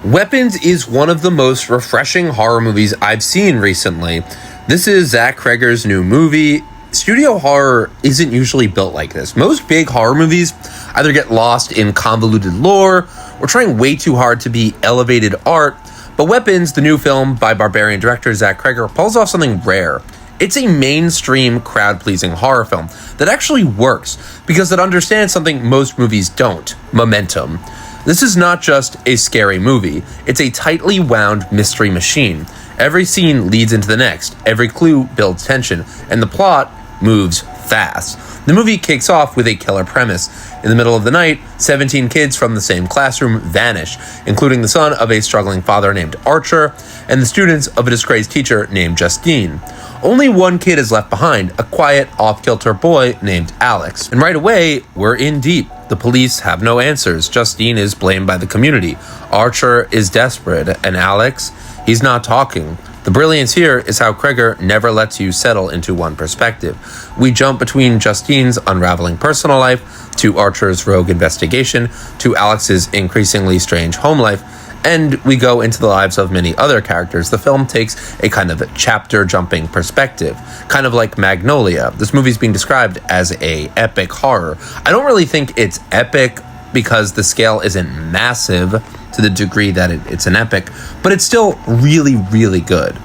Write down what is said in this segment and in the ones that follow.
Weapons is one of the most refreshing horror movies I've seen recently. This is Zach Cregger's new movie. Studio horror isn't usually built like this. Most big horror movies either get lost in convoluted lore or trying way too hard to be elevated art, but Weapons, the new film by Barbarian director Zach Cregger, pulls off something rare. It's a mainstream, crowd-pleasing horror film that actually works because it understands something most movies don't: momentum. This is not just a scary movie, it's a tightly wound mystery machine. Every scene leads into the next, every clue builds tension, and the plot moves fast. The movie kicks off with a killer premise. In the middle of the night, 17 kids from the same classroom vanish, including the son of a struggling father named Archer and the students of a disgraced teacher named Justine. Only one kid is left behind, a quiet, off-kilter boy named Alex. And right away, we're in deep. The police have no answers. Justine is blamed by the community. Archer is desperate, and Alex, he's not talking. The brilliance here is how Cregger never lets you settle into one perspective. We jump between Justine's unraveling personal life, to Archer's rogue investigation, to Alex's increasingly strange home life, and we go into the lives of many other characters. The film takes a kind of chapter-jumping perspective, kind of like Magnolia. This movie's being described as a epic horror. I don't really think it's epic because the scale isn't massive to the degree that it's an epic, but it's still really, really good.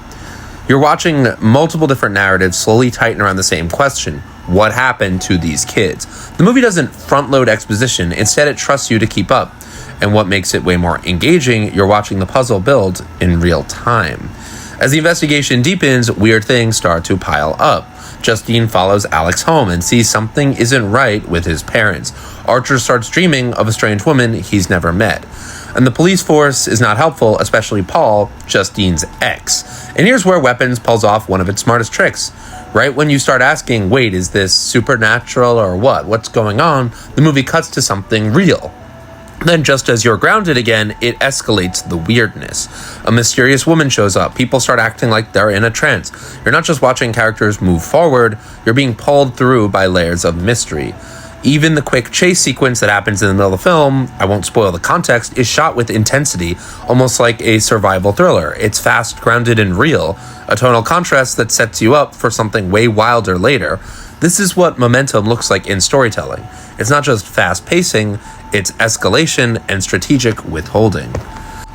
You're watching multiple different narratives slowly tighten around the same question: what happened to these kids? The movie doesn't front-load exposition, instead it trusts you to keep up. And what makes it way more engaging, you're watching the puzzle build in real time. As the investigation deepens, weird things start to pile up. Justine follows Alex home and sees something isn't right with his parents. Archer starts dreaming of a strange woman he's never met. And the police force is not helpful, especially Paul, Justine's ex. And here's where Weapons pulls off one of its smartest tricks. Right when you start asking, wait, is this supernatural or what? What's going on? The movie cuts to something real. Then, just as you're grounded again, it escalates the weirdness. A mysterious woman shows up. People start acting like they're in a trance. You're not just watching characters move forward, you're being pulled through by layers of mystery. Even the quick chase sequence that happens in the middle of the film, I won't spoil the context, is shot with intensity, almost like a survival thriller. It's fast, grounded, and real, a tonal contrast that sets you up for something way wilder later. This is what momentum looks like in storytelling. It's not just fast pacing, it's escalation and strategic withholding.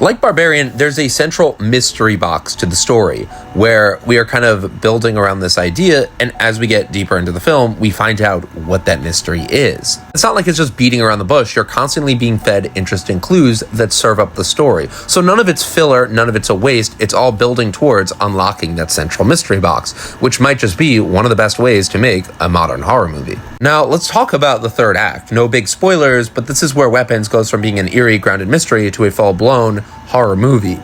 Like Barbarian, there's a central mystery box to the story, where we are kind of building around this idea, and as we get deeper into the film, we find out what that mystery is. It's not like it's just beating around the bush, you're constantly being fed interesting clues that serve up the story. So none of it's filler, none of it's a waste, it's all building towards unlocking that central mystery box, which might just be one of the best ways to make a modern horror movie. Now, let's talk about the third act. No big spoilers, but this is where Weapons goes from being an eerie, grounded mystery to a full-blown horror movie.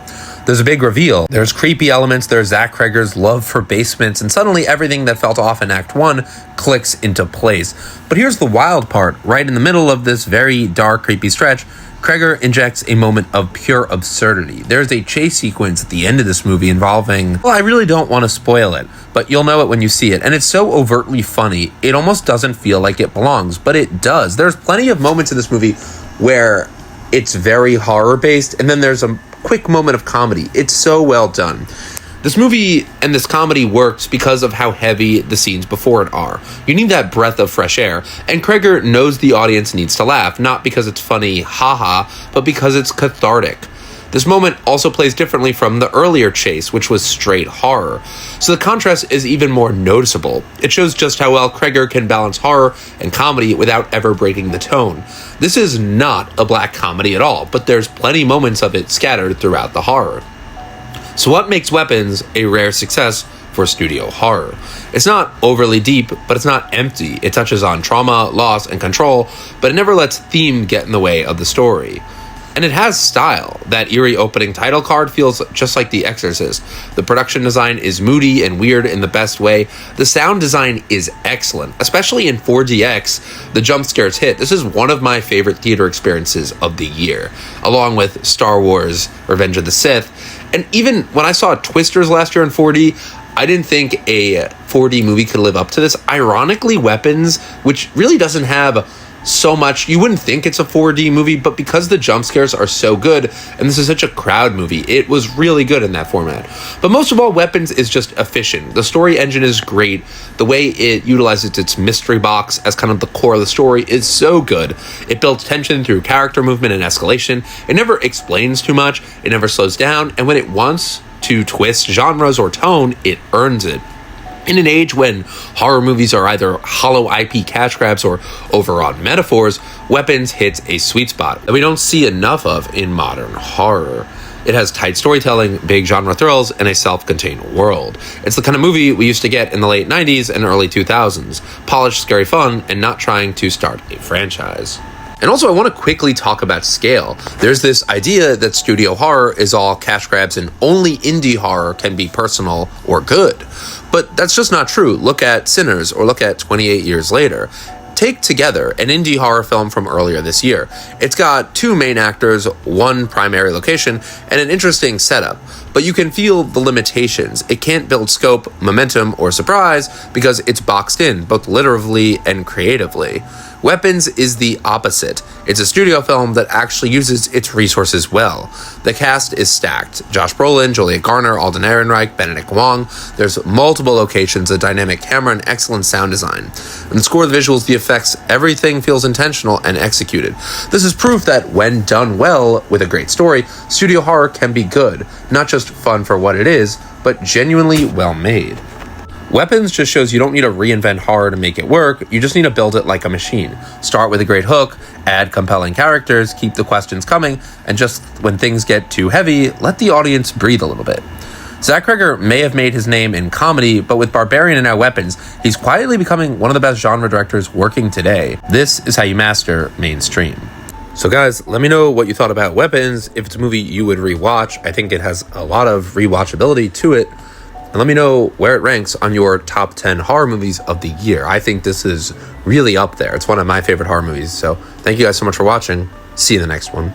There's a big reveal. There's creepy elements, there's Zach Cregger's love for basements, and suddenly everything that felt off in Act 1 clicks into place. But here's the wild part. Right in the middle of this very dark, creepy stretch, Cregger injects a moment of pure absurdity. There's a chase sequence at the end of this movie involving, well, I really don't want to spoil it, but you'll know it when you see it. And it's so overtly funny, it almost doesn't feel like it belongs, but it does. There's plenty of moments in this movie where it's very horror-based, and then there's a quick moment of comedy. It's so well done. This movie and this comedy works because of how heavy the scenes before it are. You need that breath of fresh air, and Cregger knows the audience needs to laugh, not because it's funny, haha, but because it's cathartic. This moment also plays differently from the earlier chase, which was straight horror. So the contrast is even more noticeable. It shows just how well Cregger can balance horror and comedy without ever breaking the tone. This is not a black comedy at all, but there's plenty moments of it scattered throughout the horror. So what makes Weapons a rare success for studio horror? It's not overly deep, but it's not empty. It touches on trauma, loss, and control, but it never lets theme get in the way of the story. And it has style. That eerie opening title card feels just like The Exorcist. The production design is moody and weird in the best way. The sound design is excellent, especially in 4DX. The jump scares hit. This is one of my favorite theater experiences of the year, along with Star Wars Revenge of the Sith. And even when I saw Twisters last year in 4D, I didn't think a 4D movie could live up to this. Ironically, Weapons, which really doesn't have so much. You wouldn't think it's a 4D movie, but because the jump scares are so good, and this is such a crowd movie, it was really good in that format. But most of all, Weapons is just efficient. The story engine is great. The way it utilizes its mystery box as kind of the core of the story is so good. It builds tension through character movement and escalation. It never explains too much. It never slows down. And when it wants to twist genres or tone, it earns it. In an age when horror movies are either hollow IP cash grabs or overwrought metaphors, Weapons hits a sweet spot that we don't see enough of in modern horror. It has tight storytelling, big genre thrills, and a self-contained world. It's the kind of movie we used to get in the late 90s and early 2000s. Polished, scary fun, and not trying to start a franchise. And also, I want to quickly talk about scale. There's this idea that studio horror is all cash grabs and only indie horror can be personal or good. But that's just not true. Look at Sinners or look at 28 Years Later. Take Together, an indie horror film from earlier this year. It's got 2 main actors, 1 primary location, and an interesting setup. But you can feel the limitations. It can't build scope, momentum, or surprise because it's boxed in, both literally and creatively. Weapons is the opposite. It's a studio film that actually uses its resources well. The cast is stacked. Josh Brolin, Julia Garner, Alden Ehrenreich, Benedict Wong. There's multiple locations, a dynamic camera, and excellent sound design. And the score, the visuals, the effects, everything feels intentional and executed. This is proof that when done well with a great story, studio horror can be good. Not just fun for what it is, but genuinely well made. Weapons just shows you don't need to reinvent horror to make it work, you just need to build it like a machine. Start with a great hook, add compelling characters, keep the questions coming, and just when things get too heavy, let the audience breathe a little bit. Zach Cregger may have made his name in comedy, but with Barbarian and now Weapons, he's quietly becoming one of the best genre directors working today. This is how you master mainstream. So guys, let me know what you thought about Weapons, if it's a movie you would rewatch. I think it has a lot of rewatchability to it. And let me know where it ranks on your top 10 horror movies of the year. I think this is really up there. It's one of my favorite horror movies. So thank you guys so much for watching. See you in the next one.